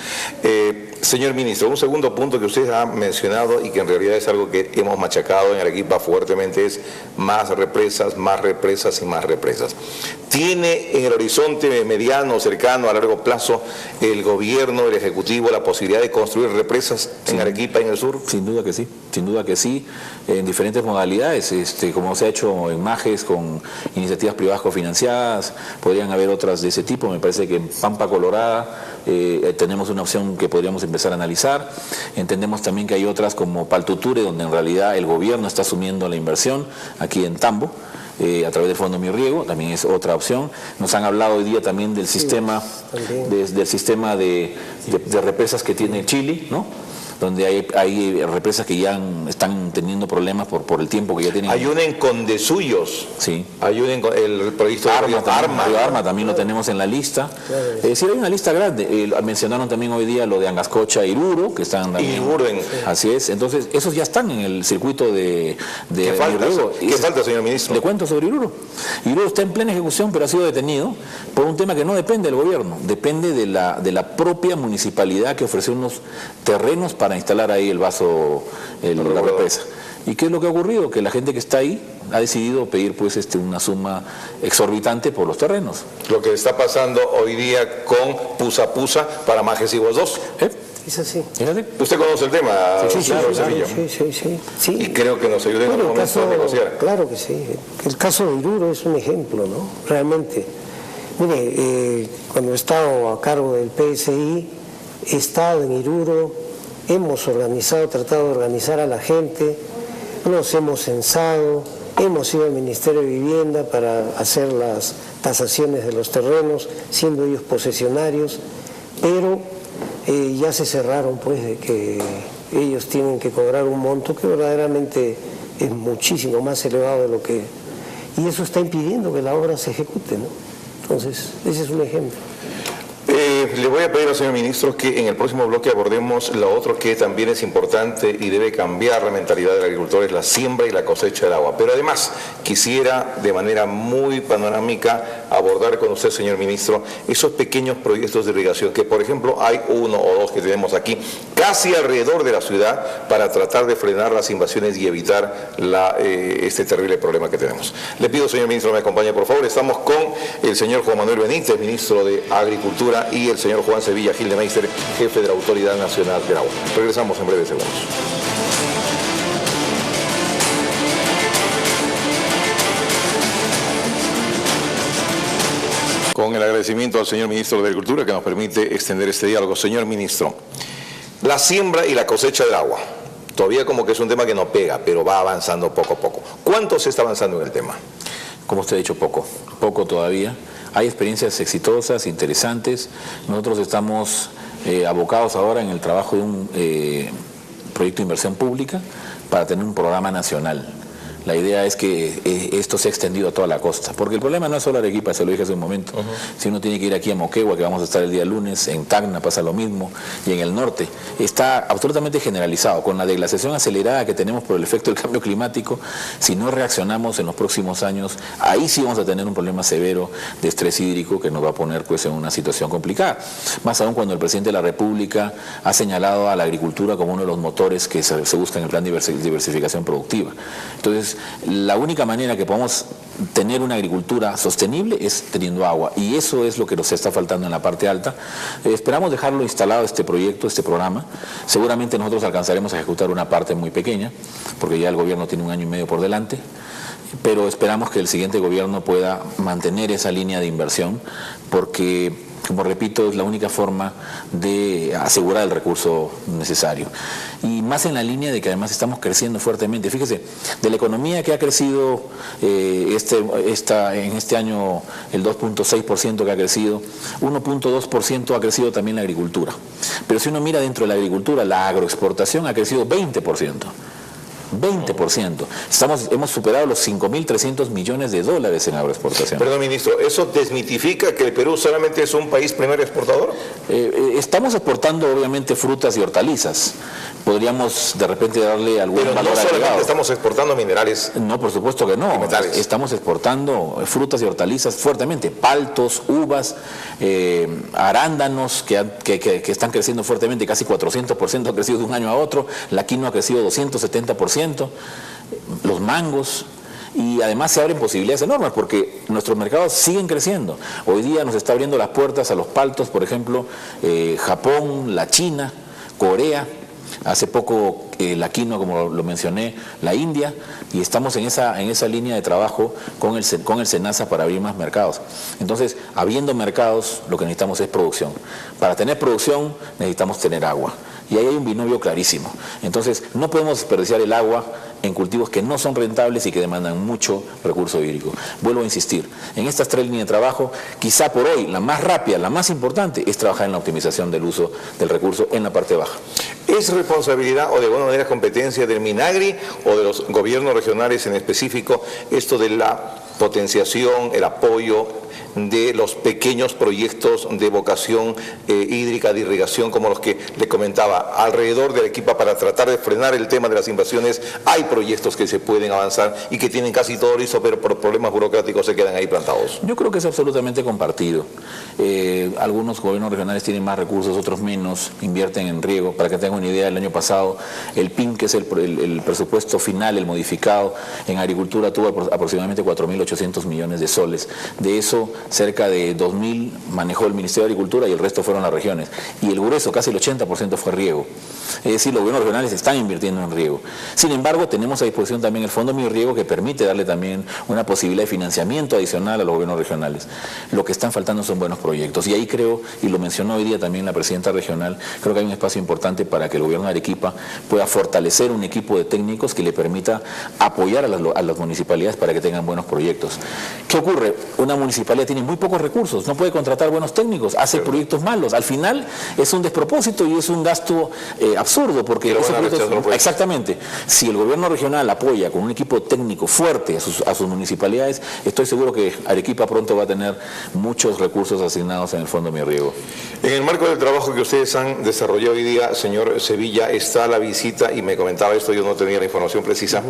Señor ministro, un segundo punto que usted ha mencionado y que en realidad es algo que hemos machacado en Arequipa fuertemente es más represas y más represas. ¿Tiene en el horizonte mediano, cercano, a largo plazo el gobierno, el Ejecutivo, la posibilidad de construir represas en Arequipa, en el sur? Sin duda que sí, en diferentes modalidades, como se ha hecho en Majes con iniciativas privadas cofinanciadas, podrían haber otras de ese tipo. Me parece que en Pampa Colorada tenemos una opción que podríamos empezar a analizar. Entendemos también que hay otras como Paltuture, donde en realidad el gobierno está asumiendo la inversión aquí en Tambo, a través del Fondo Mi Riego, también es otra opción. Nos han hablado hoy día también del sistema, del sistema de represas que tiene Chile, ¿no? Donde hay represas que ya están teniendo problemas por el tiempo que ya tienen. Hay una en Condesuyos. Sí. Hay una el proyecto de Arma también lo tenemos en la lista. Es decir, hay una lista grande. Mencionaron también hoy día lo de Angascocha e Iruro, que están también. Así es. Entonces, esos ya están en el circuito de ¿Qué falta, señor ministro? Le cuento sobre Iruro. Iruro está en plena ejecución, pero ha sido detenido por un tema que no depende del gobierno, depende de la propia municipalidad, que ofreció unos terrenos para instalar ahí la represa. ¿Y qué es lo que ha ocurrido? Que la gente que está ahí ha decidido pedir pues una suma exorbitante por los terrenos. Lo que está pasando hoy día con Pusa Pusa para Majes y Vos 2. Es así. ¿Usted conoce el tema? Sí. Y creo que nos ayude en algún momento a negociar. Claro que sí. El caso de Iruro es un ejemplo, ¿no? Realmente. Mire, cuando he estado a cargo del PSI, he estado en Iruro, hemos tratado de organizar a la gente, nos hemos censado, hemos ido al Ministerio de Vivienda para hacer las tasaciones de los terrenos, siendo ellos posesionarios, pero ya se cerraron pues de que ellos tienen que cobrar un monto que verdaderamente es muchísimo más elevado de lo que... Y eso está impidiendo que la obra se ejecute, ¿no? Entonces, ese es un ejemplo. Le voy a pedir al señor ministro que en el próximo bloque abordemos lo otro que también es importante y debe cambiar la mentalidad del agricultor, es la siembra y la cosecha del agua. Pero además, quisiera de manera muy panorámica abordar con usted, señor ministro, esos pequeños proyectos de irrigación, que por ejemplo hay uno o dos que tenemos aquí, casi alrededor de la ciudad, para tratar de frenar las invasiones y evitar este terrible problema que tenemos. Le pido, señor ministro, me acompañe, por favor. Estamos con el señor Juan Manuel Benítez, ministro de Agricultura, y el señor Juan Sevilla Gildemeister, jefe de la Autoridad Nacional del Agua. Regresamos en breves segundos. Con el agradecimiento al señor ministro de Agricultura que nos permite extender este diálogo. Señor ministro, la siembra y la cosecha del agua, todavía como que es un tema que no pega, pero va avanzando poco a poco. ¿Cuánto se está avanzando en el tema? Como usted ha dicho, poco todavía. Hay experiencias exitosas, interesantes. Nosotros estamos abocados ahora en el trabajo de un proyecto de inversión pública para tener un programa nacional. La idea es que esto se ha extendido a toda la costa, porque el problema no es solo Arequipa, se lo dije hace un momento. Si uno tiene que ir aquí a Moquegua, que vamos a estar el día lunes, en Tacna pasa lo mismo, y en el norte, está absolutamente generalizado. Con la deglaciación acelerada que tenemos por el efecto del cambio climático, si no reaccionamos en los próximos años, ahí sí vamos a tener un problema severo de estrés hídrico que nos va a poner pues en una situación complicada. Más aún cuando el presidente de la República ha señalado a la agricultura como uno de los motores que se busca en el plan de diversificación productiva. Entonces, la única manera que podamos tener una agricultura sostenible es teniendo agua, y eso es lo que nos está faltando en la parte alta. Esperamos dejarlo instalado este proyecto, este programa. Seguramente nosotros alcanzaremos a ejecutar una parte muy pequeña, porque ya el gobierno tiene 1 año y medio por delante, pero esperamos que el siguiente gobierno pueda mantener esa línea de inversión, porque, como repito, es la única forma de asegurar el recurso necesario. Y más en la línea de que además estamos creciendo fuertemente. Fíjese, de la economía que ha crecido en este año, el 2.6% que ha crecido, 1.2% ha crecido también la agricultura. Pero si uno mira dentro de la agricultura, la agroexportación ha crecido 20%. 20%. Hemos superado los 5.300 millones de dólares en agroexportación. Perdón, ministro, ¿eso desmitifica que el Perú solamente es un país primer exportador? Estamos exportando obviamente frutas y hortalizas. Podríamos de repente darle algún valor agregado. Pero no solamente estamos exportando minerales. No, por supuesto que no. Metales. Estamos exportando frutas y hortalizas fuertemente. Paltos, uvas, arándanos que están creciendo fuertemente, casi 400% ha crecido de un año a otro. La quinoa ha crecido 270%. Los mangos, y además se abren posibilidades enormes porque nuestros mercados siguen creciendo. Hoy día nos está abriendo las puertas a los paltos, por ejemplo, Japón, la China, Corea, hace poco la quinoa, como lo mencioné, la India, y estamos en esa línea de trabajo con el SENASA para abrir más mercados. Entonces, habiendo mercados, lo que necesitamos es producción. Para tener producción necesitamos tener agua. Y ahí hay un binomio clarísimo. Entonces, no podemos desperdiciar el agua en cultivos que no son rentables y que demandan mucho recurso hídrico. Vuelvo a insistir, en estas 3 líneas de trabajo, quizá por hoy la más rápida, la más importante, es trabajar en la optimización del uso del recurso en la parte baja. ¿Es responsabilidad o de alguna manera competencia del MINAGRI o de los gobiernos regionales en específico esto de la potenciación, el apoyo de los pequeños proyectos de vocación hídrica, de irrigación, como los que le comentaba, alrededor de Arequipa, para tratar de frenar el tema de las invasiones? Hay proyectos que se pueden avanzar y que tienen casi todo listo, pero por problemas burocráticos se quedan ahí plantados. Yo creo que es absolutamente compartido. Algunos gobiernos regionales tienen más recursos, otros menos, invierten en riego. Para que tengan una idea, el año pasado el PIN, que es el presupuesto final, el modificado en agricultura, tuvo aproximadamente 4.800 millones de soles. De eso, cerca de 2.000 manejó el Ministerio de Agricultura y el resto fueron las regiones. Y el grueso, casi el 80% fue riego. Es decir, los gobiernos regionales están invirtiendo en riego. Sin embargo, tenemos a disposición también el Fondo Mi Riego, que permite darle también una posibilidad de financiamiento adicional a los gobiernos regionales. Lo que están faltando son buenos proyectos. Y ahí creo, y lo mencionó hoy día también la presidenta regional, creo que hay un espacio importante para que el gobierno de Arequipa pueda fortalecer un equipo de técnicos que le permita apoyar a las municipalidades para que tengan buenos proyectos. ¿Qué ocurre? Una municipalidad tiene muy pocos recursos, no puede contratar buenos técnicos, hace proyectos malos. Al final es un despropósito y es un gasto absurdo, porque esos proyectos, exactamente, si el gobierno regional apoya con un equipo técnico fuerte a sus municipalidades, estoy seguro que Arequipa pronto va a tener muchos recursos asignados en el Fondo Mi Riego. En el marco del trabajo que ustedes han desarrollado hoy día, señor Sevilla, está la visita, y me comentaba esto, yo no tenía la información precisa.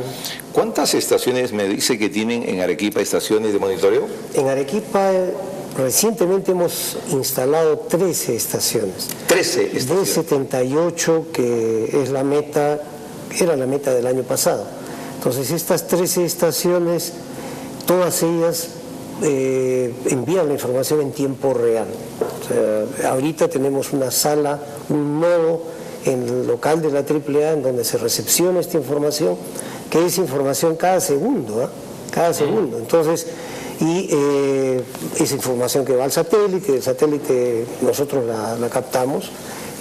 ¿Cuántas estaciones me dice que tienen en Arequipa, estaciones de monitoreo? En Arequipa recientemente hemos instalado 13 estaciones. 13 estaciones. De 78, que es la meta, era la meta del año pasado. Entonces estas 13 estaciones, todas ellas envían la información en tiempo real. O sea, ahorita tenemos una sala, un nodo en el local de la AAA en donde se recepciona esta información, que es información cada segundo, ¿eh? Cada segundo. Entonces, esa información que va al satélite, del satélite nosotros la captamos.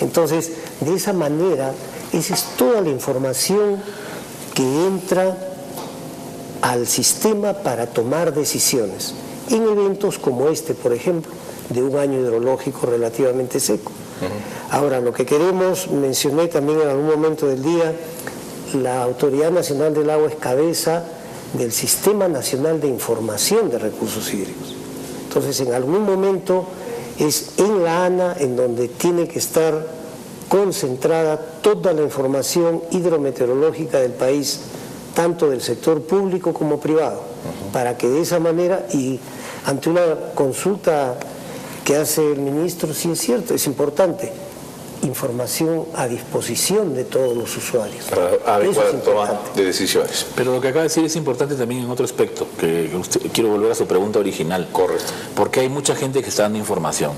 Entonces, de esa manera, esa es toda la información que entra al sistema para tomar decisiones en eventos como este, por ejemplo, de un año hidrológico relativamente seco. Ahora, lo que queremos, mencioné también en algún momento del día, la Autoridad Nacional del Agua es cabeza del Sistema Nacional de Información de Recursos Hídricos. Entonces, en algún momento es en la ANA en donde tiene que estar concentrada toda la información hidrometeorológica del país, tanto del sector público como privado, para que de esa manera, y ante una consulta que hace el ministro, sí es cierto, es importante, información a disposición de todos los usuarios. Para adecuar la toma de decisiones. Pero lo que acaba de decir es importante también en otro aspecto, quiero volver a su pregunta original. Correcto. Porque hay mucha gente que está dando información.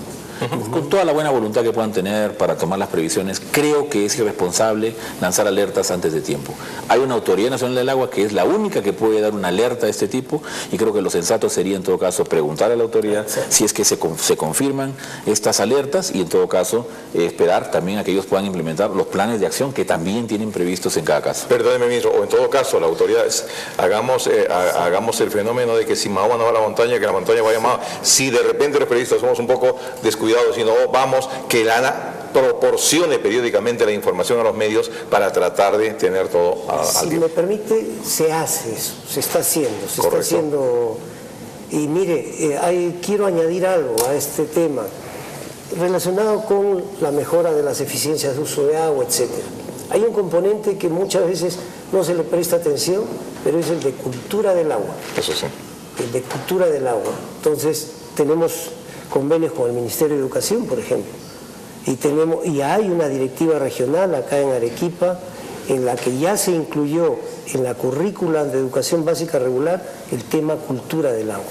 Con toda la buena voluntad que puedan tener para tomar las previsiones, creo que es irresponsable lanzar alertas antes de tiempo. Hay una Autoridad Nacional del Agua que es la única que puede dar una alerta de este tipo, y creo que lo sensato sería en todo caso preguntar a la autoridad si es que se confirman estas alertas, y en todo caso esperar también a que ellos puedan implementar los planes de acción que también tienen previstos en cada caso. Perdóneme, ministro, o en todo caso, la autoridad, hagamos el fenómeno de que si Mahoma no va a la montaña, que la montaña vaya a Mahoma. Si de repente los periodistas somos un poco descuidados, sino vamos, que la ANA proporcione periódicamente la información a los medios para tratar de tener todo al tiempo. Si me permite, se hace eso, se está haciendo. Y mire, quiero añadir algo a este tema relacionado con la mejora de las eficiencias de uso de agua, etcétera. Hay un componente que muchas veces no se le presta atención, pero es el de cultura del agua. Eso sí. El de cultura del agua. Entonces, tenemos convenios con el Ministerio de Educación, por ejemplo, y hay una directiva regional acá en Arequipa en la que ya se incluyó en la currícula de educación básica regular el tema cultura del agua.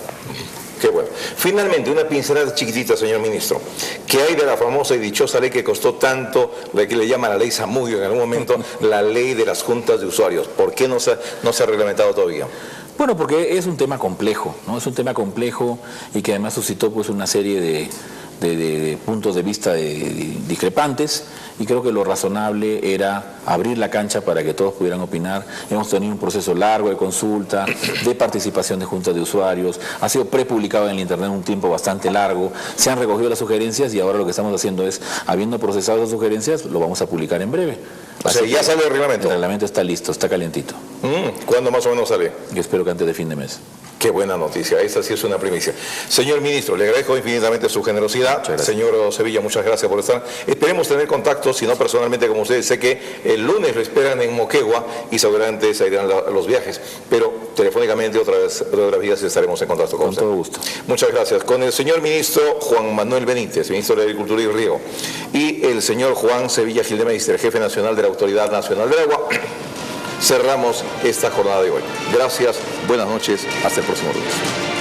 Qué bueno. Finalmente, una pincelada chiquitita, señor ministro. ¿Qué hay de la famosa y dichosa ley que costó tanto, la que le llaman la ley Zamudio en algún momento, la ley de las juntas de usuarios? ¿Por qué no se ha reglamentado todavía? Bueno, porque es un tema complejo, ¿no? Es un tema complejo y que además suscitó pues una serie de puntos de vista discrepantes, y creo que lo razonable era abrir la cancha para que todos pudieran opinar. Hemos tenido un proceso largo de consulta, de participación de juntas de usuarios, ha sido prepublicado en el internet un tiempo bastante largo, se han recogido las sugerencias, y ahora lo que estamos haciendo es, habiendo procesado esas sugerencias, lo vamos a publicar en breve. O sea, ya sale el reglamento. El reglamento está listo, está calientito. ¿Cuándo más o menos sale? Yo espero que antes de fin de mes. Qué buena noticia, esta sí es una primicia. Señor ministro, le agradezco infinitamente su generosidad. Señor Sevilla, muchas gracias por estar. Esperemos tener contacto, si no personalmente como ustedes. Sé que el lunes lo esperan en Moquegua y seguramente se irán los viajes, pero telefónicamente otras vías estaremos en contacto con usted. Con todo gusto. Muchas gracias. Con el señor ministro Juan Manuel Benítez, ministro de Agricultura y Riego, y el señor Juan Sevilla Gildemeister, jefe nacional de la Autoridad Nacional del Agua, cerramos esta jornada de hoy. Gracias, buenas noches, hasta el próximo lunes.